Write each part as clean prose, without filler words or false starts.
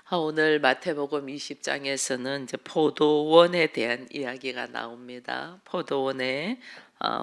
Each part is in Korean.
오늘 마태복음 20장에서는 이제 포도원에 대한 이야기가 나옵니다. 포도원의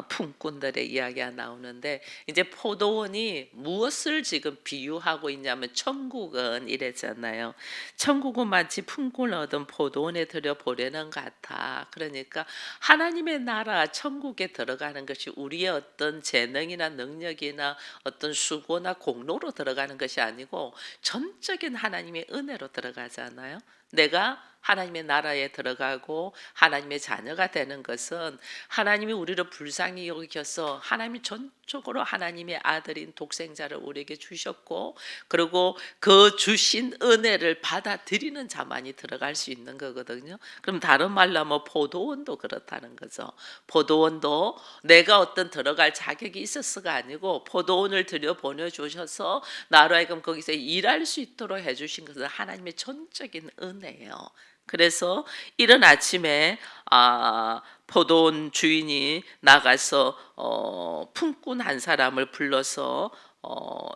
품꾼들의 이야기가 나오는데, 이제 포도원이 무엇을 지금 비유하고 있냐면 천국은 이랬잖아요. 천국은 마치 품꾼을 얻은 포도원에 들여보려는 것 같아. 그러니까 하나님의 나라 천국에 들어가는 것이 우리의 어떤 재능이나 능력이나 어떤 수고나 공로로 들어가는 것이 아니고 전적인 하나님의 은혜로 들어가잖아요. 내가 하나님의 나라에 들어가고 하나님의 자녀가 되는 것은 하나님이 우리를 불쌍히 여기셔서 하나님이 전적으로 하나님의 아들인 독생자를 우리에게 주셨고, 그리고 그 주신 은혜를 받아들이는 자만이 들어갈 수 있는 거거든요. 그럼 다른 말로 하면 포도원도 그렇다는 거죠. 포도원도 내가 어떤 들어갈 자격이 있었어가 아니고 포도원을 들여 보내주셔서 나로 하여금 거기서 일할 수 있도록 해주신 것은 하나님의 전적인 은혜예요. 그래서 이른 아침에 포도원 주인이 나가서 품꾼 한 사람을 불러서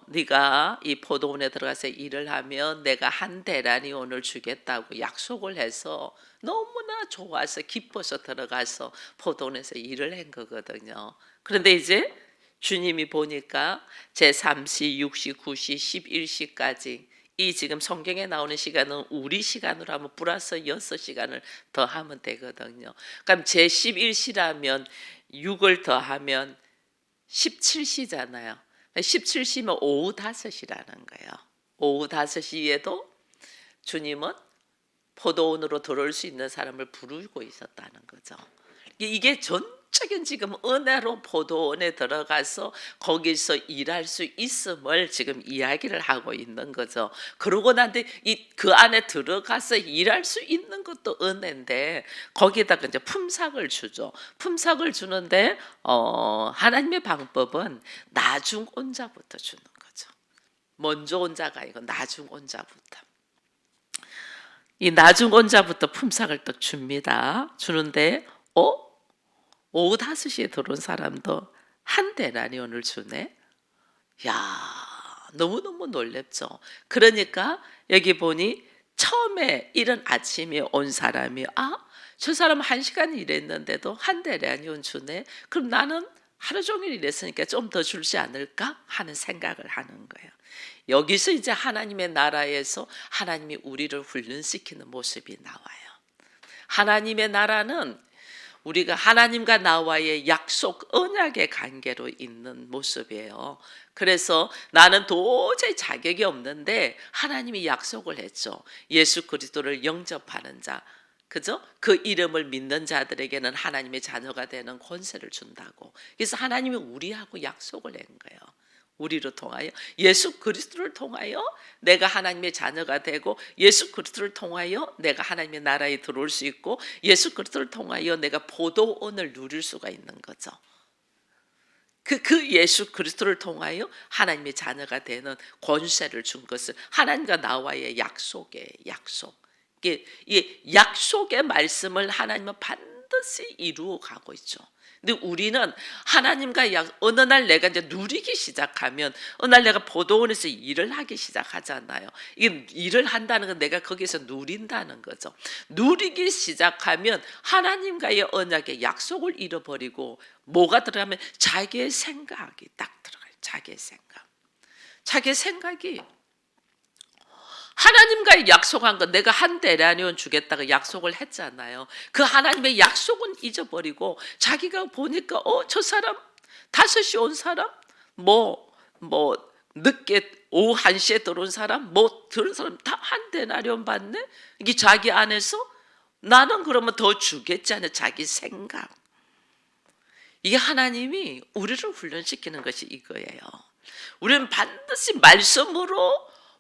네가 이 포도원에 들어가서 일을 하면 내가 한 데나리온을 주겠다고 약속을 해서 너무나 좋아서 기뻐서 들어가서 포도원에서 일을 한 거거든요. 그런데 이제 주님이 보니까 제3시, 6시, 9시, 11시까지 이 지금 성경에 나오는 시간은 우리 시간으로 하면 플러스 6시간을 더 하면 되거든요. 그럼 제11시라면 6을 더하면 17시잖아요. 17시면 오후 5시라는 거예요. 오후 5시에도 주님은 포도원으로 들어올 수 있는 사람을 부르고 있었다는 거죠. 이게 전적인 지금 은혜로 포도원에 들어가서 거기서 일할 수 있음을 지금 이야기를 하고 있는 거죠. 그러고 난데 그 안에 들어가서 일할 수 있는 것도 은혜인데 거기에다가 이제 품삯을 주죠. 품삯을 주는데 하나님의 방법은 나중 온 자부터 주는 거죠. 먼저 온 자가 아니고 나중 온 자부터. 이 나중 온 자부터 품삯을 또 줍니다. 주는데 오후 5시에 들어온 사람도 한 데나리온을 주네. 야, 너무너무 놀랍죠. 그러니까 여기 보니 처음에 이른 아침에 온 사람이 저 사람 1시간 일했는데도 한 데나리온 주네. 그럼 나는 하루 종일 일했으니까 좀 더 줄지 않을까 하는 생각을 하는 거예요. 여기서 이제 하나님의 나라에서 하나님이 우리를 훈련시키는 모습이 나와요. 하나님의 나라는 우리가 하나님과 나와의 약속, 언약의 관계로 있는 모습이에요. 그래서 나는 도저히 자격이 없는데 하나님이 약속을 했죠. 예수 그리스도를 영접하는 자, 그죠? 그 이름을 믿는 자들에게는 하나님의 자녀가 되는 권세를 준다고. 그래서 하나님이 우리하고 약속을 한 거예요. 우리를 통하여, 예수 그리스도를 통하여 내가 하나님의 자녀가 되고, 예수 그리스도를 통하여 내가 하나님의 나라에 들어올 수 있고, 예수 그리스도를 통하여 내가 포도원을 누릴 수가 있는 거죠. 그 예수 그리스도를 통하여 하나님의 자녀가 되는 권세를 준 것을 하나님과 나와의 약속의 약속. 이 약속의 말씀을 하나님은 반드시 이루어 가고 있죠. 근데 우리는 하나님과 어느 날 내가 이제 누리기 시작하면, 어느 날 내가 포도원에서 일을 하기 시작하잖아요. 이게 일을 한다는 건 내가 거기서 누린다는 거죠. 누리기 시작하면 하나님과의 언약의 약속을 잃어버리고 뭐가 들어가면 자기의 생각이 딱 들어가요. 자기의 생각. 자기의 생각이 하나님과의 약속한 건 내가 한 데나리온 주겠다고 약속을 했잖아요. 그 하나님의 약속은 잊어버리고 자기가 보니까 저 사람 5시 온 사람 뭐 늦게 오후 1시에 들어온 사람 들은 사람 다 한 데나리온 받네. 이게 자기 안에서 나는 그러면 더 주겠지 하는 자기 생각. 이게 하나님이 우리를 훈련시키는 것이 이거예요. 우리는 반드시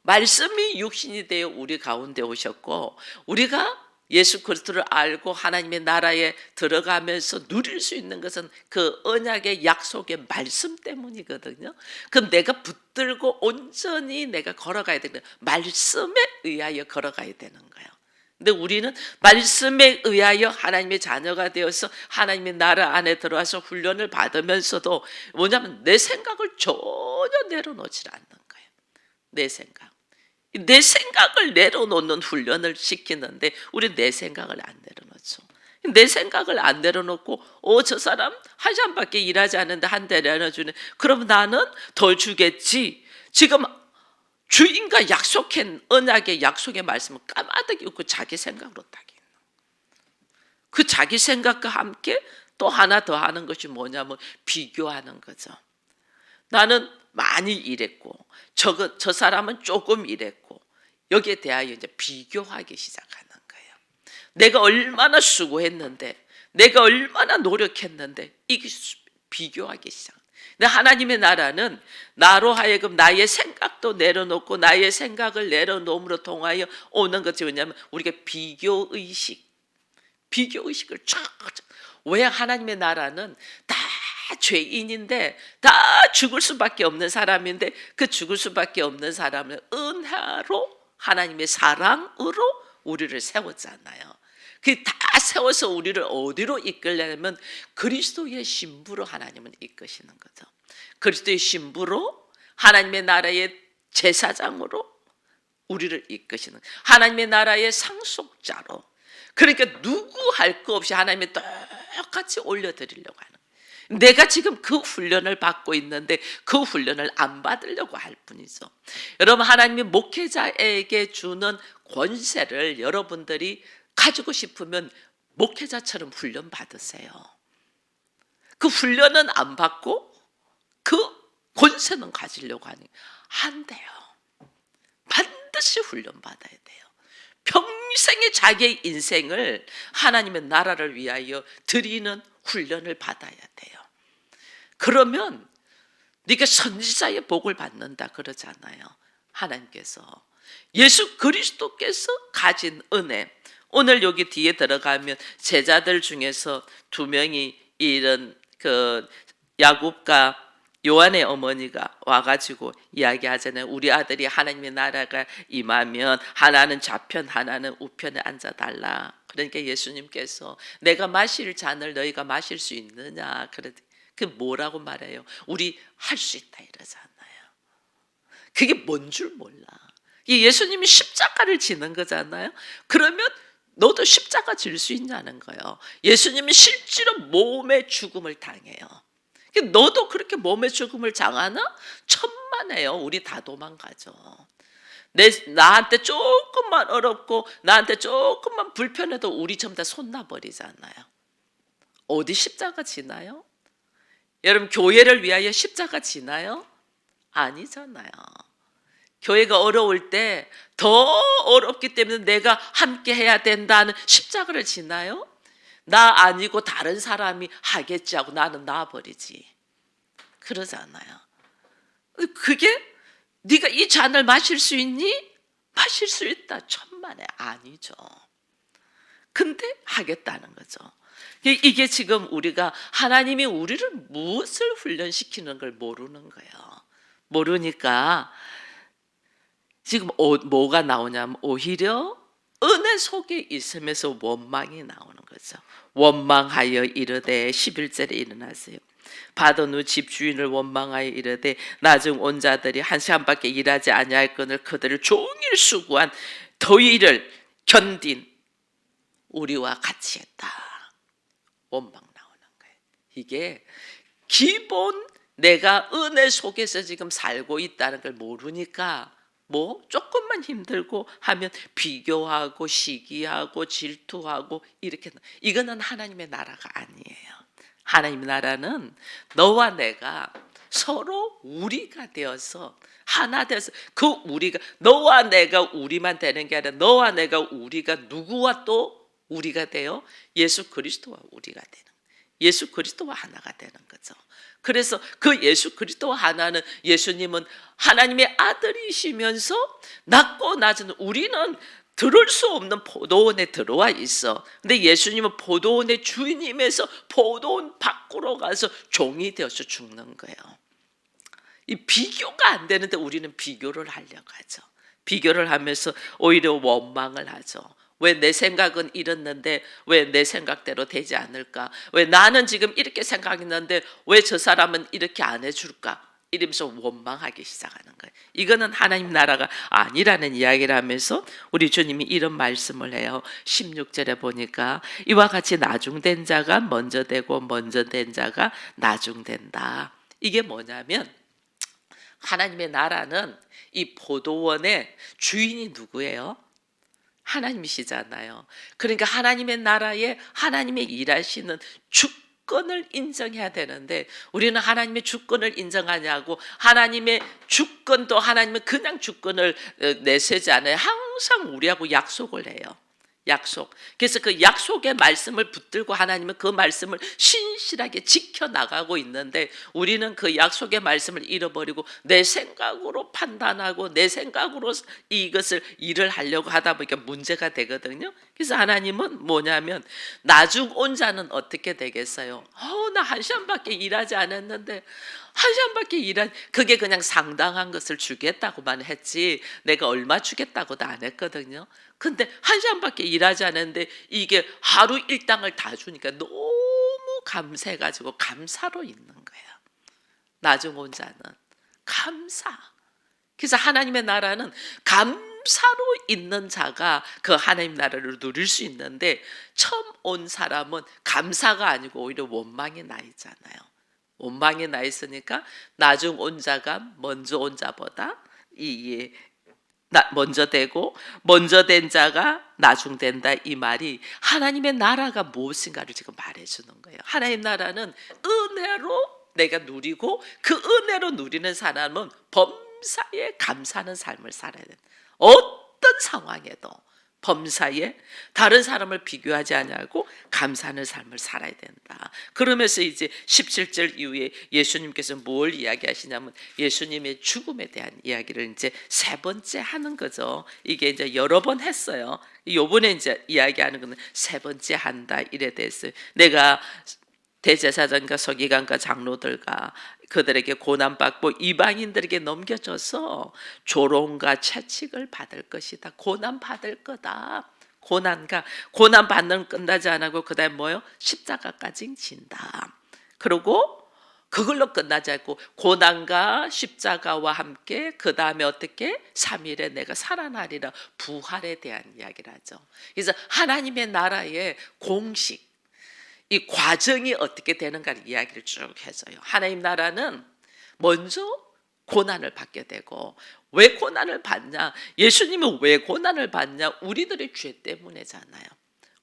말씀이 육신이 되어 우리 가운데 오셨고, 우리가 예수 그리스도를 알고 하나님의 나라에 들어가면서 누릴 수 있는 것은 그 언약의 약속의 말씀 때문이거든요. 그럼 내가 붙들고 온전히 내가 걸어가야 되는 거예요. 말씀에 의하여 걸어가야 되는 거예요. 근데 우리는 말씀에 의하여 하나님의 자녀가 되어서 하나님의 나라 안에 들어와서 훈련을 받으면서도 뭐냐면 내 생각을 전혀 내려놓지 않는 거예요. 내 생각. 내 생각을 내려놓는 훈련을 시키는데 우리 내 생각을 안 내려놓죠. 내 생각을 안 내려놓고 저 사람 한 시간밖에 일하지 않는데 한 대 내려주네. 그럼 나는 덜 주겠지. 지금 주인과 약속한 언약의 약속의 말씀을 까마득히 웃고 자기 생각으로 딱 있는. 그 자기 생각과 함께 또 하나 더 하는 것이 뭐냐면 비교하는 거죠. 나는 많이 일했고 저 사람은 조금 일했고 여기에 대하여 이제 비교하기 시작하는 거예요. 내가 얼마나 수고했는데 내가 얼마나 노력했는데 이게 비교하기 시작. 근데 하나님의 나라는 나로 하여금 나의 생각도 내려놓고 나의 생각을 내려놓음으로 통하여 오는 것이 뭐냐면 우리가 비교의식을 왜 하나님의 나라는 다 죄인인데 다 죽을 수밖에 없는 사람인데 그 죽을 수밖에 없는 사람을 은혜로 하나님의 사랑으로 우리를 세웠잖아요. 그 다 세워서 우리를 어디로 이끌려면 그리스도의 신부로 하나님은 이끄시는 거죠. 그리스도의 신부로 하나님의 나라의 제사장으로 우리를 이끄시는 하나님의 나라의 상속자로. 그러니까 누구 할 거 없이 하나님이 똑같이 올려드리려고 하는 거예요. 내가 지금 그 훈련을 받고 있는데 그 훈련을 안 받으려고 할 뿐이죠. 여러분 하나님이 목회자에게 주는 권세를 여러분들이 가지고 싶으면 목회자처럼 훈련 받으세요. 그 훈련은 안 받고 그 권세는 가지려고 하니 안 돼요. 반드시 훈련 받아야 돼요. 평생의 자기의 인생을 하나님의 나라를 위하여 드리는 훈련을 받아야 돼요. 그러면 네가 선지자의 복을 받는다 그러잖아요. 하나님께서 예수 그리스도께서 가진 은혜. 오늘 여기 뒤에 들어가면 제자들 중에서 2명이 이런 야곱과 요한의 어머니가 와가지고 이야기하잖아요. 우리 아들이 하나님의 나라가 임하면 하나는 좌편 하나는 우편에 앉아달라. 그러니까 예수님께서 내가 마실 잔을 너희가 마실 수 있느냐. 그 뭐라고 말해요? 우리 할 수 있다 이러잖아요. 그게 뭔 줄 몰라. 예수님이 십자가를 지는 거잖아요. 그러면 너도 십자가 질 수 있냐는 거예요. 예수님이 실제로 몸의 죽음을 당해요. 너도 그렇게 몸의 죽음을 당하나? 천만에요. 우리 다 도망가죠. 나한테 조금만 어렵고 나한테 조금만 불편해도 우리 전부 다 손나버리잖아요. 어디 십자가 지나요? 여러분 교회를 위하여 십자가 지나요? 아니잖아요. 교회가 어려울 때 더 어렵기 때문에 내가 함께 해야 된다는 십자가를 지나요? 나 아니고 다른 사람이 하겠지 하고 나는 놔버리지. 그러잖아요. 그게 네가 이 잔을 마실 수 있니? 마실 수 있다. 천만에 아니죠. 근데 하겠다는 거죠. 이게 지금 우리가 하나님이 우리를 무엇을 훈련시키는 걸 모르는 거예요. 모르니까 지금 뭐가 나오냐면 오히려 은혜 속에 있으면서 원망이 나오는 거죠. 원망하여 이르되 11절에 일어나세요. 받은 후 집주인을 원망하여 이르되 나중 온 자들이 한 시간밖에 일하지 아니할거늘 그들을 종일 수고한 더위를 견딘 우리와 같이 했다. 원망 나오는 거예요. 이게 기본 내가 은혜 속에서 지금 살고 있다는 걸 모르니까 조금만 힘들고 하면 비교하고 시기하고 질투하고 이렇게. 이거는 하나님의 나라가 아니에요. 하나님의 나라는 너와 내가 서로 우리가 되어서 하나 되어서 그 우리가 너와 내가 우리만 되는 게 아니라 너와 내가 우리가 누구와 또 우리가 돼요? 예수 그리스도와 우리가 되는 거예요. 예수 그리스도와 하나가 되는 거죠. 그래서 그 예수 그리스도와 하나는 예수님은 하나님의 아들이시면서 낮고 낮은 우리는 들을 수 없는 포도원에 들어와 있어. 근데 예수님은 포도원의 주인임에서 포도원 밖으로 가서 종이 되어서 죽는 거예요. 이 비교가 안 되는데 우리는 비교를 하려고 하죠. 비교를 하면서 오히려 원망을 하죠. 왜 내 생각은 이랬는데 왜 내 생각대로 되지 않을까? 왜 나는 지금 이렇게 생각했는데 왜 저 사람은 이렇게 안 해줄까? 이러면서 원망하기 시작하는 거예요. 이거는 하나님 나라가 아니라는 이야기를 하면서 우리 주님이 이런 말씀을 해요. 16절에 보니까 이와 같이 나중된 자가 먼저 되고 먼저 된 자가 나중된다. 이게 뭐냐면 하나님의 나라는 이 포도원의 주인이 누구예요? 하나님이시잖아요. 그러니까 하나님의 나라에 하나님의 일하시는 주권을 인정해야 되는데 우리는 하나님의 주권을 인정하냐고 하나님의 주권도 하나님은 그냥 주권을 내세지 않아요. 항상 우리하고 약속을 해요. 약속. 그래서 그 약속의 말씀을 붙들고 하나님은 그 말씀을 신실하게 지켜나가고 있는데 우리는 그 약속의 말씀을 잃어버리고 내 생각으로 판단하고 내 생각으로 이것을 일을 하려고 하다 보니까 문제가 되거든요. 그래서 하나님은 뭐냐면 나중 온 자는 어떻게 되겠어요? 나 1시간밖에 일하지 않았는데 1시간밖에 일한 그게 그냥 상당한 것을 주겠다고만 했지 내가 얼마 주겠다고도 안 했거든요. 근데 1시간밖에 일하지 않았는데 이게 하루 일당을 다 주니까 너무 감사해가지고 감사로 있는 거예요. 나중 온 자는 감사. 그래서 하나님의 나라는 감사로 있는 자가 그 하나님 나라를 누릴 수 있는데 처음 온 사람은 감사가 아니고 오히려 원망이 나 있잖아요. 원망이 나 있으니까 나중 온 자가 먼저 온 자보다 먼저 되고 먼저 된 자가 나중 된다. 이 말이 하나님의 나라가 무엇인가를 지금 말해주는 거예요. 하나님 나라는 은혜로 내가 누리고 그 은혜로 누리는 사람은 범사에 감사하는 삶을 살아야 돼. 어떤 상황에도 범사에 다른 사람을 비교하지 않고 감사하는 삶을 살아야 된다. 그러면서 이제 17절 이후에 예수님께서 뭘 이야기하시냐면 예수님의 죽음에 대한 이야기를 이제 세 번째 하는 거죠. 이게 이제 여러 번 했어요. 요번에 이제 이야기하는 거는 세 번째 한다 이래 됐어요. 내가 대제사장과 서기관과 장로들과 그들에게 고난받고 이방인들에게 넘겨져서 조롱과 채찍을 받을 것이다. 고난받을 거다. 고난받는 끝나지 않고 그 다음에 뭐요? 십자가까지 진다. 그리고 그걸로 끝나지 않고 고난과 십자가와 함께 그 다음에 어떻게 3일에 내가 살아나리라 부활에 대한 이야기를 하죠. 그래서 하나님의 나라의 공식 이 과정이 어떻게 되는가를 이야기를 쭉 해줘요. 하나님 나라는 먼저 고난을 받게 되고 왜 고난을 받냐? 예수님은 왜 고난을 받냐? 우리들의 죄 때문이잖아요.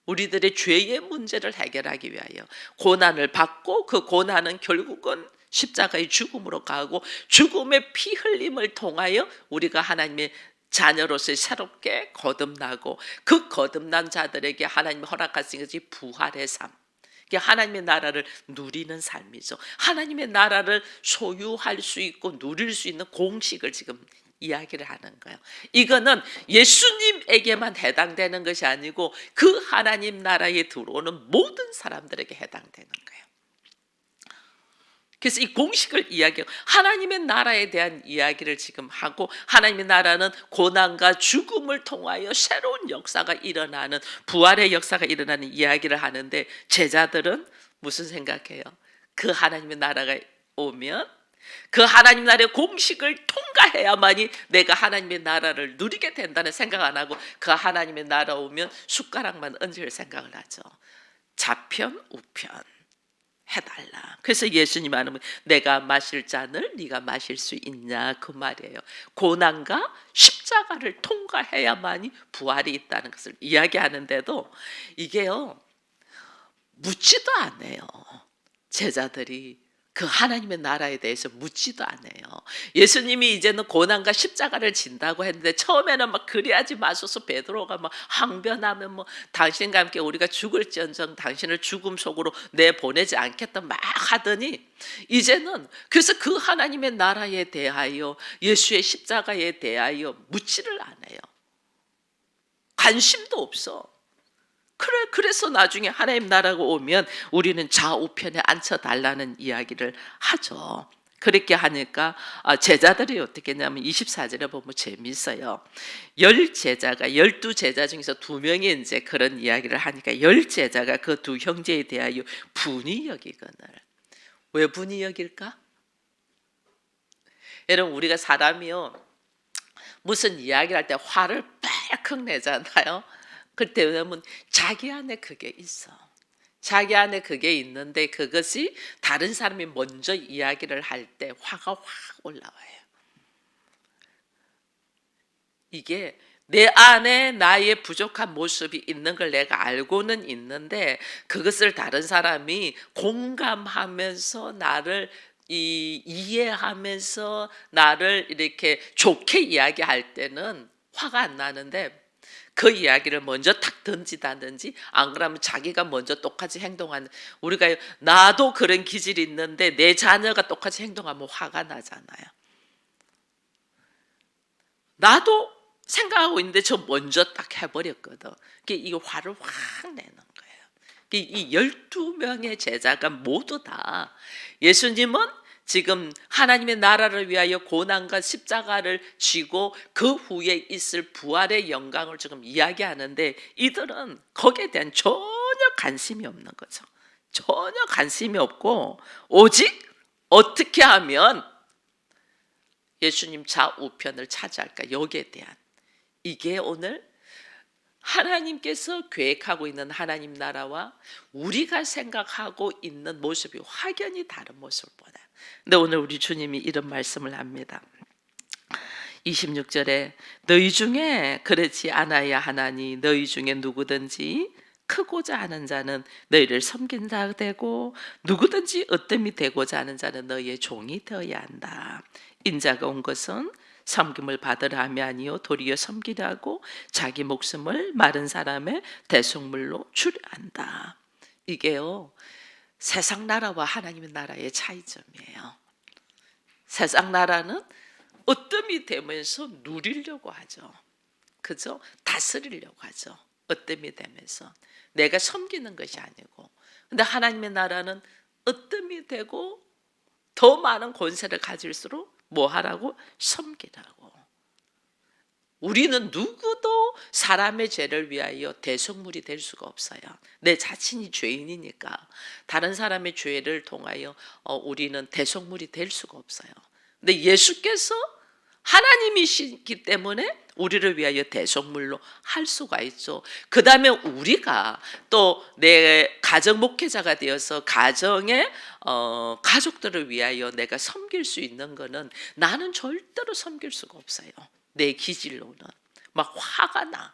우리들의 죄의 문제를 해결하기 위하여 고난을 받고 그 고난은 결국은 십자가의 죽음으로 가고 죽음의 피 흘림을 통하여 우리가 하나님의 자녀로서 새롭게 거듭나고 그 거듭난 자들에게 하나님이 허락하신 것이 부활의 삶. 하나님의 나라를 누리는 삶이죠. 하나님의 나라를 소유할 수 있고 누릴 수 있는 공식을 지금 이야기를 하는 거예요. 이거는 예수님에게만 해당되는 것이 아니고 그 하나님 나라에 들어오는 모든 사람들에게 해당되는 거예요. 그래서 이 공식을 이야기하고 하나님의 나라에 대한 이야기를 지금 하고 하나님의 나라는 고난과 죽음을 통하여 새로운 역사가 일어나는 부활의 역사가 일어나는 이야기를 하는데 제자들은 무슨 생각해요? 그 하나님의 나라가 오면 그 하나님 나라의 공식을 통과해야만이 내가 하나님의 나라를 누리게 된다는 생각 안 하고 그 하나님의 나라 오면 숟가락만 얹을 생각을 하죠. 좌편 우편 해달라. 그래서 예수님 하는 내가 마실 잔을 네가 마실 수 있냐 그 말이에요. 고난과 십자가를 통과해야만이 부활이 있다는 것을 이야기하는데도 이게요 묻지도 않아요. 제자들이 그 하나님의 나라에 대해서 묻지도 않아요. 예수님이 이제는 고난과 십자가를 진다고 했는데 처음에는 막 그리하지 마소서 베드로가 막 항변하면 뭐 당신과 함께 우리가 죽을지언정 당신을 죽음 속으로 내보내지 않겠다 막 하더니 이제는 그래서 그 하나님의 나라에 대하여 예수의 십자가에 대하여 묻지를 않아요. 관심도 없어. 그래서 나중에 하나님 나라가 오면 우리는 좌우편에 앉혀달라는 이야기를 하죠. 그렇게 하니까 제자들이 어떻게 했냐면 24절에 보면 재미있어요. 10제자가 12제자 중에서 2명이 이제 그런 이야기를 하니까 10제자가 그 두 형제에 대하여 분이 여기거늘. 왜 분이 여길까? 여러분 우리가 사람이요 무슨 이야기를 할 때 화를 빽 내잖아요. 그때 왜냐면 자기 안에 그게 있어. 자기 안에 그게 있는데 그것이 다른 사람이 먼저 이야기를 할 때 화가 확 올라와요. 이게 내 안에 나의 부족한 모습이 있는 걸 내가 알고는 있는데 그것을 다른 사람이 공감하면서 나를 이해하면서 나를 이렇게 좋게 이야기할 때는 화가 안 나는데 그 이야기를 먼저 탁 던지다든지 안 그러면 자기가 먼저 똑같이 행동하는 우리가 나도 그런 기질이 있는데 내 자녀가 똑같이 행동하면 화가 나잖아요. 나도 생각하고 있는데 저 먼저 딱 해버렸거든. 이게 화를 확 내는 거예요. 이 12명의 제자가 모두 다 예수님은 지금 하나님의 나라를 위하여 고난과 십자가를 지고 그 후에 있을 부활의 영광을 지금 이야기하는데 이들은 거기에 대한 전혀 관심이 없는 거죠. 전혀 관심이 없고 오직 어떻게 하면 예수님 좌우편을 차지할까 여기에 대한 이게 오늘 하나님께서 계획하고 있는 하나님 나라와 우리가 생각하고 있는 모습이 확연히 다른 모습을 보다. 근데 오늘 우리 주님이 이런 말씀을 합니다. 26절에 너희 중에 그렇지 않아야 하나니 너희 중에 누구든지 크고자 하는 자는 너희를 섬긴자 되고 누구든지 으뜸이 되고자 하는 자는 너희의 종이 되어야 한다. 인자가 온 것은 섬김을 받으라 함이 아니요 도리어 섬기려 하고 자기 목숨을 마른 사람의 대속물로 주려 한다. 이게요 세상 나라와 하나님의 나라의 차이점이에요. 세상 나라는 으뜸이 되면서 누리려고 하죠. 그죠? 다스리려고 하죠. 으뜸이 되면서 내가 섬기는 것이 아니고 근데 하나님의 나라는 으뜸이 되고 더 많은 권세를 가질수록 뭐 하라고? 섬기라고. 우리는 누구도 사람의 죄를 위하여 대속물이 될 수가 없어요. 내 자신이 죄인이니까 다른 사람의 죄를 통하여 우리는 대속물이 될 수가 없어요. 근데 예수께서 하나님이시기 때문에 우리를 위하여 대속물로 할 수가 있죠. 그 다음에 우리가 또 내 가정 목회자가 되어서 가정의 가족들을 위하여 내가 섬길 수 있는 거는 나는 절대로 섬길 수가 없어요. 내 기질로는 막 화가 나.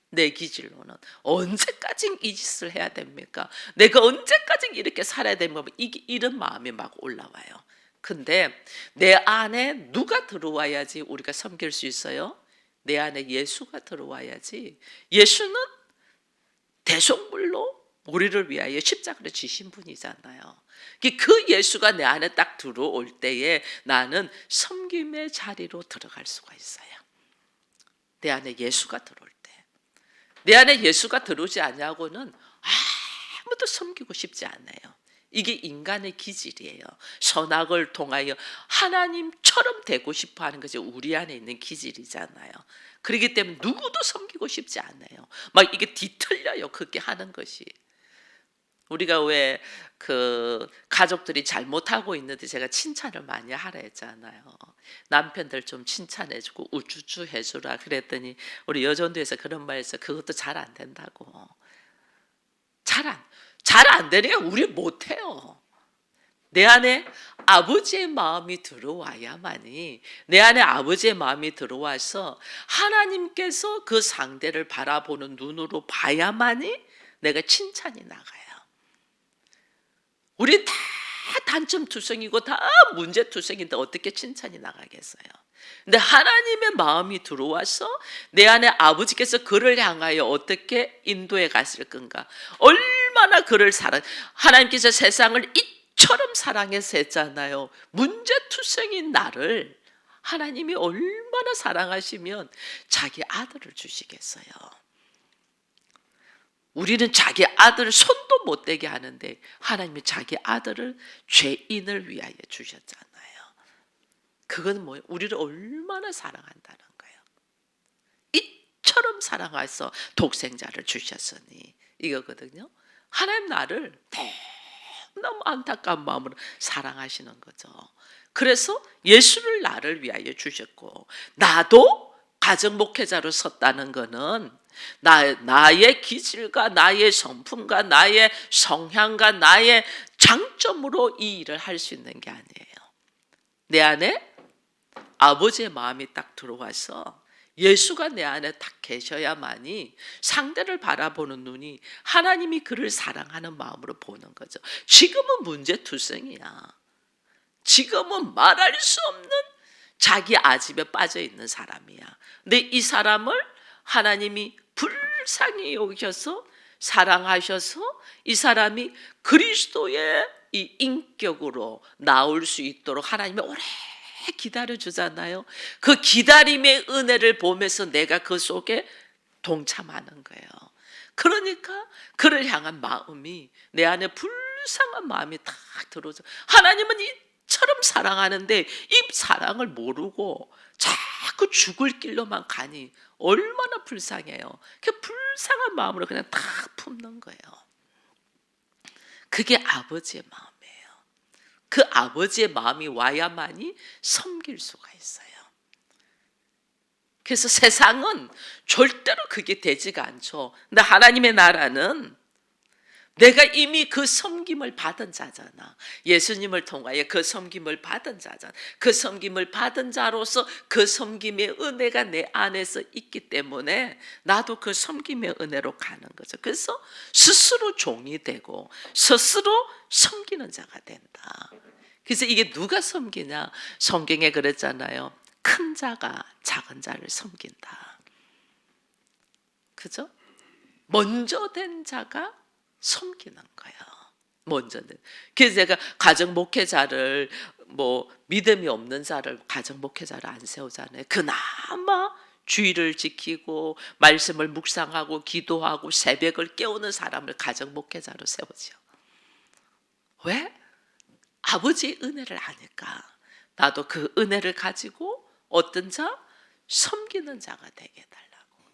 내 기질로는 언제까지 이 짓을 해야 됩니까? 내가 언제까지 이렇게 살아야 됩니까? 이런 마음이 막 올라와요. 근데 내 안에 누가 들어와야지 우리가 섬길 수 있어요? 내 안에 예수가 들어와야지. 예수는 대속물로 우리를 위하여 십자가를 지신 분이잖아요. 그 예수가 내 안에 딱 들어올 때에 나는 섬김의 자리로 들어갈 수가 있어요. 내 안에 예수가 들어올 때. 내 안에 예수가 들어오지 않냐고는 아무도 섬기고 싶지 않아요. 이게 인간의 기질이에요. 선악을 통하여 하나님처럼 되고 싶어하는 것이 우리 안에 있는 기질이잖아요. 그렇기 때문에 누구도 섬기고 싶지 않아요. 막 이게 뒤틀려요. 그렇게 하는 것이. 우리가 왜 그 가족들이 잘못하고 있는데 제가 칭찬을 많이 하라 했잖아요. 남편들 좀 칭찬해주고 우쭈쭈 해주라 그랬더니 우리 여전도에서 그런 말에서 그것도 잘 안 된다고. 잘 안 되니까 우리 못해요. 내 안에 아버지의 마음이 들어와야만이 내 안에 아버지의 마음이 들어와서 하나님께서 그 상대를 바라보는 눈으로 봐야만이 내가 칭찬이 나가요. 우리 다 단점투성이고 다 문제투성인데 어떻게 칭찬이 나가겠어요? 근데 하나님의 마음이 들어와서 내 안에 아버지께서 그를 향하여 어떻게 인도해 갔을 건가? 얼마나 그를 하나님께서 세상을 이처럼 사랑해서 했잖아요. 문제투성인 나를 하나님이 얼마나 사랑하시면 자기 아들을 주시겠어요. 우리는 자기 아들을 손도 못 대게 하는데 하나님이 자기 아들을 죄인을 위하여 주셨잖아요. 그건 뭐예요? 우리를 얼마나 사랑한다는 거예요. 이처럼 사랑해서 독생자를 주셨으니 이거거든요. 하나님 나를 너무 안타까운 마음으로 사랑하시는 거죠. 그래서 예수를 나를 위하여 주셨고, 나도 가정 목회자로 섰다는 거는 나의 기질과 나의 성품과 나의 성향과 나의 장점으로 이 일을 할 수 있는 게 아니에요. 내 안에 아버지의 마음이 딱 들어와서 예수가 내 안에 딱 계셔야만이 상대를 바라보는 눈이 하나님이 그를 사랑하는 마음으로 보는 거죠. 지금은 문제투성이야. 지금은 말할 수 없는 자기 아집에 빠져 있는 사람이야. 근데 이 사람을 하나님이 불쌍히 여기셔서 사랑하셔서 이 사람이 그리스도의 이 인격으로 나올 수 있도록 하나님이 오래 기다려 주잖아요. 그 기다림의 은혜를 보면서 내가 그 속에 동참하는 거예요. 그러니까 그를 향한 마음이 내 안에 불쌍한 마음이 딱 들어오죠. 하나님은 이처럼 사랑하는데 이 사랑을 모르고 자꾸 죽을 길로만 가니 얼마나 불쌍해요. 그 불쌍한 마음으로 그냥 딱 품는 거예요. 그게 아버지의 마음이에요. 그 아버지의 마음이 와야만이 섬길 수가 있어요. 그래서 세상은 절대로 그게 되지가 않죠. 근데 하나님의 나라는 내가 이미 그 섬김을 받은 자잖아. 예수님을 통하여 그 섬김을 받은 자잖아. 그 섬김을 받은 자로서 그 섬김의 은혜가 내 안에서 있기 때문에 나도 그 섬김의 은혜로 가는 거죠. 그래서 스스로 종이 되고 스스로 섬기는 자가 된다. 그래서 이게 누가 섬기냐? 성경에 그랬잖아요. 큰 자가 작은 자를 섬긴다. 그죠? 먼저 된 자가 섬기는 거예요. 먼저 된. 그래서 제가 가정 목회자를 믿음이 없는 자를 가정 목회자를 안 세우잖아요. 그나마 주의를 지키고 말씀을 묵상하고 기도하고 새벽을 깨우는 사람을 가정 목회자로 세우죠. 왜? 아버지의 은혜를 아니까. 나도 그 은혜를 가지고 어떤 자? 섬기는 자가 되게 해달라고.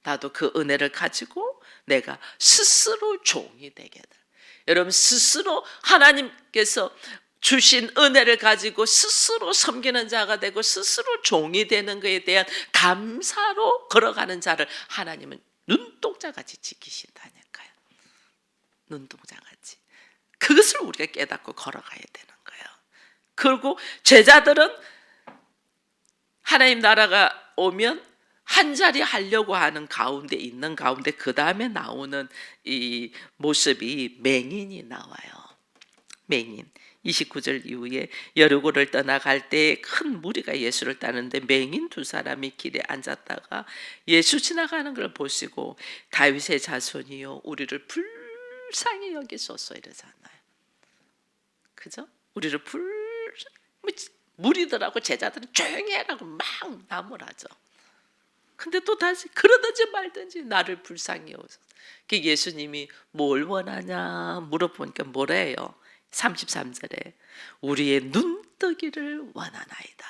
나도 그 은혜를 가지고 내가 스스로 종이 되게 해달라고. 여러분 스스로 하나님께서 주신 은혜를 가지고 스스로 섬기는 자가 되고 스스로 종이 되는 것에 대한 감사로 걸어가는 자를 하나님은 눈동자같이 지키신다니까요. 눈동자같이. 그것을 우리가 깨닫고 걸어가야 되는 거예요. 그리고 제자들은 하나님 나라가 오면 한 자리 하려고 하는 가운데 있는 가운데 그 다음에 나오는 이 모습이 맹인이 나와요. 맹인. 29절 이후에 여리고를 떠나갈 때 큰 무리가 예수를 따르는데 맹인 두 사람이 길에 앉았다가 예수 지나가는 걸 보시고 다윗의 자손이요 우리를 불쌍히 여기소서 이러잖아요. 그죠? 우리를 무리들하고 제자들은 조용히 해라고 막 나무라죠. 근데 또 다시 그러든지 말든지 나를 불쌍히 여기소서. 예수님이 뭘 원하냐 물어보니까 뭐래요? 33절에 우리의 눈뜨기를 원하나이다.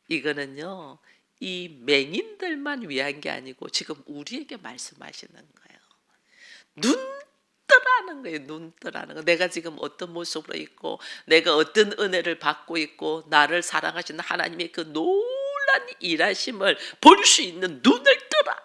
이거는요 이 맹인들만 위한 게 아니고 지금 우리에게 말씀하시는 거예요. 눈뜨라는 거예요. 눈뜨라는 거. 내가 지금 어떤 모습으로 있고 내가 어떤 은혜를 받고 있고 나를 사랑하시는 하나님의 그 놀란 일하심을 볼 수 있는 눈을 뜨라.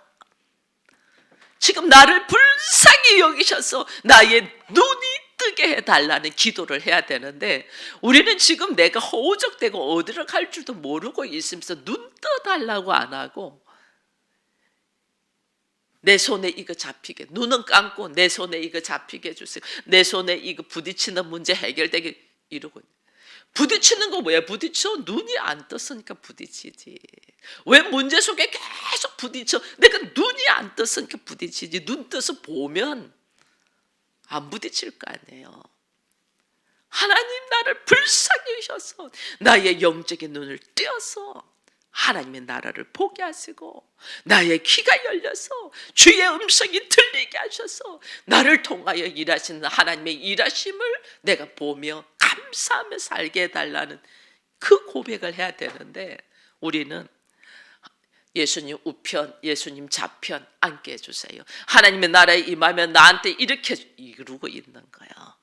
지금 나를 불쌍히 여기셔서 나의 눈이 뜨게 해달라는 기도를 해야 되는데 우리는 지금 내가 허우적대고 어디를 갈 줄도 모르고 있으면서 눈 떠달라고 안 하고 내 손에 이거 잡히게 눈은 감고 내 손에 이거 잡히게 해주세요. 내 손에 이거 부딪히는 문제 해결되게 이러고 부딪히는 거 뭐야? 부딪혀 눈이 안 떴으니까 부딪히지. 왜 문제 속에 계속 부딪혀? 내가 눈이 안 떴으니까 부딪히지. 눈 떠서 보면 안 부딪힐 거 아니에요. 하나님 나를 불쌍히 여셔서 나의 영적인 눈을 띄어서 하나님의 나라를 보게 하시고 나의 귀가 열려서 주의 음성이 들리게 하셔서 나를 통하여 일하시는 하나님의 일하심을 내가 보며 감사하며 살게 해달라는 그 고백을 해야 되는데 우리는 예수님 우편, 예수님 좌편 앉게 해주세요. 하나님의 나라에 임하면 나한테 이렇게 이루고 있는 거예요.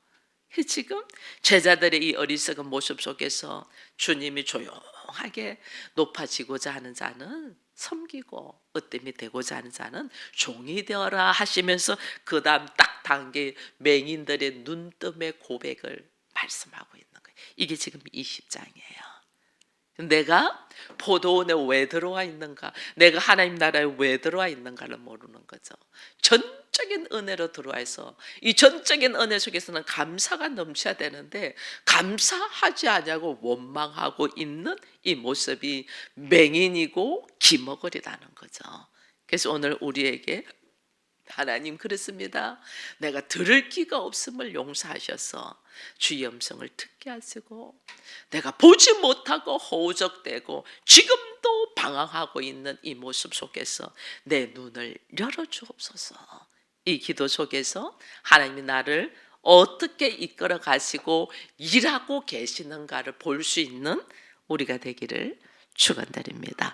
지금 제자들의 이 어리석은 모습 속에서 주님이 조용하게 높아지고자 하는 자는 섬기고 으뜸이 되고자 하는 자는 종이 되어라 하시면서 그 다음 딱 단계 맹인들의 눈뜸의 고백을 말씀하고 있는 거예요. 이게 지금 20장이에요. 내가 포도원에 왜 들어와 있는가, 내가 하나님 나라에 왜 들어와 있는가를 모르는 거죠. 전적인 은혜로 들어와서 이 전적인 은혜 속에서는 감사가 넘쳐야 되는데 감사하지 않냐고 원망하고 있는 이 모습이 맹인이고 기머거리다는 거죠. 그래서 오늘 우리에게 하나님 그렇습니다. 내가 들을 귀가 없음을 용서하셔서 주의 음성을 듣게 하시고 내가 보지 못하고 허우적대고 지금도 방황하고 있는 이 모습 속에서 내 눈을 열어주옵소서. 이 기도 속에서 하나님이 나를 어떻게 이끌어 가시고 일하고 계시는가를 볼 수 있는 우리가 되기를 축원드립니다.